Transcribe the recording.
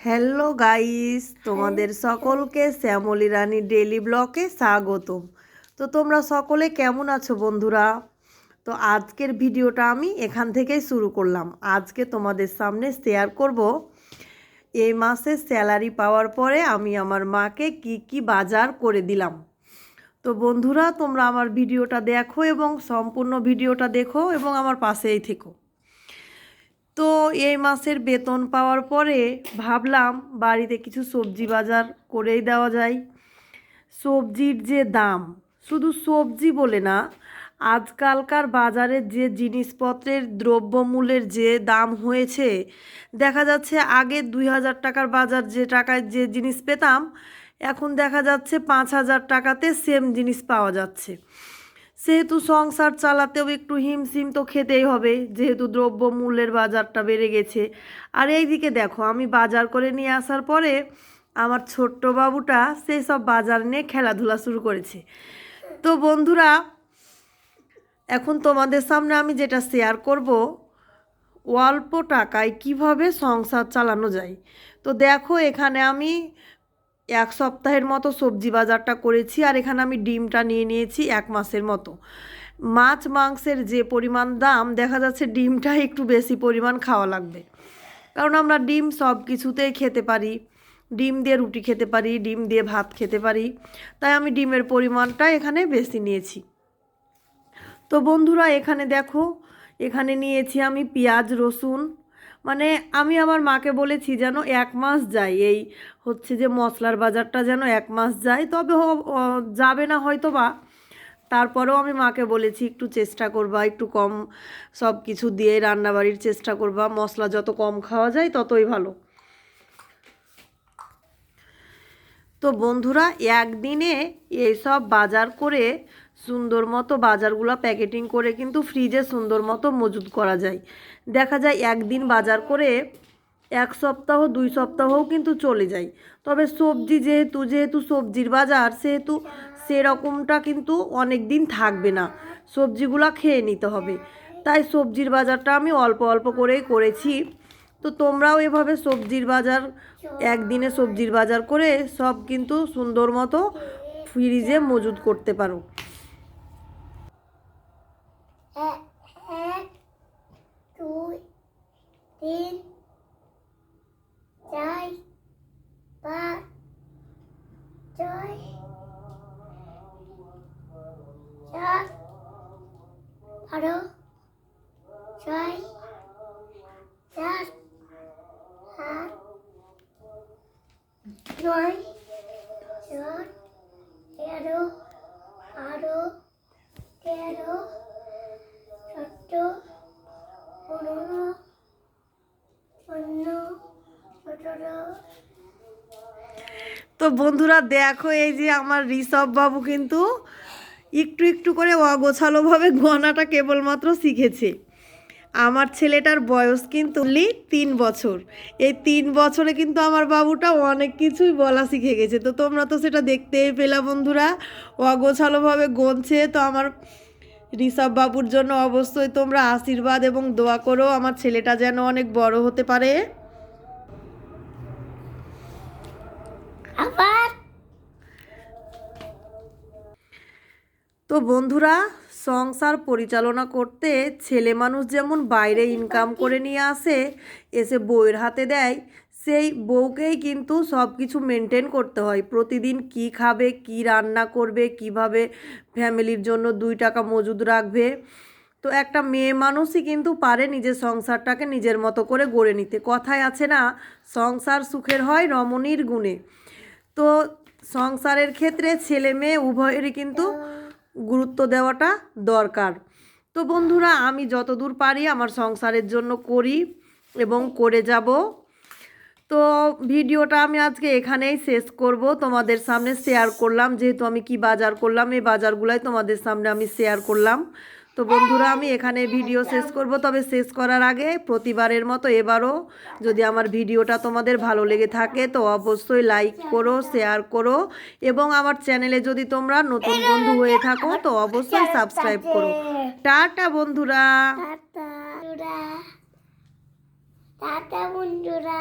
Hello guys, তোমাদের সকলকে শ্যামলী রানী daily ব্লগে স্বাগতম। তো তোমরা সকলে কেমন আছো বন্ধুরা? তো আজকের ভিডিওটা আমি এখান থেকেই শুরু করলাম। আজকে তোমাদের সামনে শেয়ার করব এই মাসের স্যালারি পাওয়ার পরে আমি আমার মাকে কি কি বাজার করে দিলাম। তো বন্ধুরা, তোমরা আমার ভিডিওটা দেখো এবং সম্পূর্ণ ভিডিওটা দেখো এবং আমার পাশেই থেকো। তো এই মাসের বেতন পাওয়ার পরে ভাবলাম বাড়িতে কিছু সবজি বাজার করেই দেওয়া যায়। সবজির যে দাম, শুধু সবজি বলে না, আজকালকার বাজারে যে জিনিসপত্রের দ্রব্যমূল্যের যে দাম হয়েছে, দেখা যাচ্ছে আগে 2000 টাকার বাজার যে টাকায় যে জিনিস পেতাম, এখন দেখা যাচ্ছে 5000 টাকাতে সেম জিনিস পাওয়া যাচ্ছে। সেহেতু সংসার চালাতেও একটু হিমশিম তো খেতেই হবে, যেহেতু দ্রব্যমূল্যের বাজারটা বেড়ে গেছে। আর এইদিকে দেখো, আমি বাজার করে নিয়ে আসার পরে আমার ছোট্ট বাবুটা সেই সব বাজার নিয়ে খেলাধুলা শুরু করেছে। তো বন্ধুরা, এখন তোমাদের সামনে আমি যেটা শেয়ার করব, অল্প টাকায় কিভাবে সংসার চালানো যায়। তো দেখো, এখানে আমি এক সপ্তাহের মতো সবজি বাজারটা করেছি, আর এখানে আমি ডিমটা নিয়ে নিয়েছি 1 মাসের মতো। মাছ মাংসের যে পরিমাণ দাম, দেখা যাচ্ছে ডিমটা একটু বেশি পরিমাণ খাওয়া লাগবে, কারণ আমরা ডিম সব কিছুতেই খেতে পারি। ডিম দিয়ে রুটি খেতে পারি, ডিম দিয়ে ভাত খেতে পারি, তাই আমি ডিমের পরিমাণটা এখানে বেশি নিয়েছি। তো বন্ধুরা, এখানে দেখো, এখানে নিয়েছি আমি পেঁয়াজ রসুন। মানে আমি আমার মাকে বলেছি যেন 1 মাস যায়, এই হচ্ছে যে মশলার বাজারটা যেন 1 মাস যায়। তবে যাবে না হয়তো বা, তারপরেও আমি মাকে বলেছি একটু চেষ্টা করবা, একটু কম সব কিছু দিয়ে রান্নাবাড়ির চেষ্টা করবা, মশলা যত কম খাওয়া যায় ততই ভালো। তো বন্ধুরা, একদিনে এইসব বাজার করে সুন্দর মতো বাজারগুলো প্যাকেটিং করে কিন্তু ফ্রিজে সুন্দর মতো মজুত করা যায়। দেখা যায় একদিন বাজার করে 1 সপ্তাহ 2 সপ্তাহও কিন্তু চলে যায়। তবে সবজি যেহেতু সবজির বাজার, সেহেতু সেরকমটা কিন্তু অনেক দিন থাকবে না, সবজিগুলো খেয়ে নিতে হবে। তাই সবজির বাজারটা আমি অল্প অল্প করেই করেছি। তো তোমরাও এভাবে সবজির বাজার, একদিনে সবজির বাজার করে সব কিন্তু সুন্দর মতো ফ্রিজে মজুত করতে পারো। এক, দুই, তিন, চার, পাঁচ, ছয়, সাত, 8, 6, 7, 8, 9, 10, 11, 12, 13, 14, 15, 16, 17। তো বন্ধুরা দেখো, এই যে আমার ঋষভ বাবু কিন্তু একটু একটু করে অগোছালোভাবে গণাটা কেবলমাত্র শিখেছে। আমার ছেলেটার বয়স কিন্তু 3 বছর। এই 3 বছরে কিন্তু আমার বাবুটা অনেক কিছুই বলা শিখে গেছে। তো তোমরা তো সেটা দেখতেই পেলা বন্ধুরা, অগোছালোভাবে গুনছে। তো আমার ঋষভ বাবুর জন্য অবশ্যই তোমরা আশীর্বাদ এবং দোয়া করো, আমার ছেলেটা যেন অনেক বড় হতে পারে। আবার তো বন্ধুরা, সংসার পরিচালনা করতে ছেলে মানুষ যেমন বাইরে ইনকাম করে নিয়ে আসে, এসে বউয়ের হাতে দেয়, সেই বউকেই কিন্তু সব কিছু মেনটেন করতে হয়। প্রতিদিন কি খাবে, কি রান্না করবে, কিভাবে ফ্যামিলির জন্য 2 টাকা মজুদ রাখবে। তো একটা মেয়ে মানুষই কিন্তু পারে নিজের সংসারটাকে নিজের মতো করে গড়ে নিতে। কথায় আছে না, সংসার সুখের হয় রমণীর গুণে। তো সংসারের ক্ষেত্রে ছেলে মেয়ে উভয়েরই কিন্তু গুরুত্ব দেওয়াটা দরকার। তো বন্ধুরা, আমি যতদূর পারি আমার সংসারের জন্য করি এবং করে যাব। তো ভিডিওটা আমি আজকে এখানেই শেষ করব, তোমাদের সামনে শেয়ার করলাম যেহেতু আমি কি বাজার করলাম, এই বাজারগুলাই তোমাদের সামনে আমি শেয়ার করলাম। তো বন্ধুরা, আমি এখানে ভিডিও শেষ করব। তবে শেষ করার আগে প্রতিবারের মতো এবারও যদি আমার ভিডিওটা তোমাদের ভালো লেগে থাকে তো অবশ্যই লাইক করো, শেয়ার করো, এবং আমার চ্যানেলে যদি তোমরা নতুন বন্ধু হয়ে থাকো তো অবশ্যই সাবস্ক্রাইব করো। টাটা বন্ধুরা। টাটা বন্ধুরা, টাটা বন্ধুরা।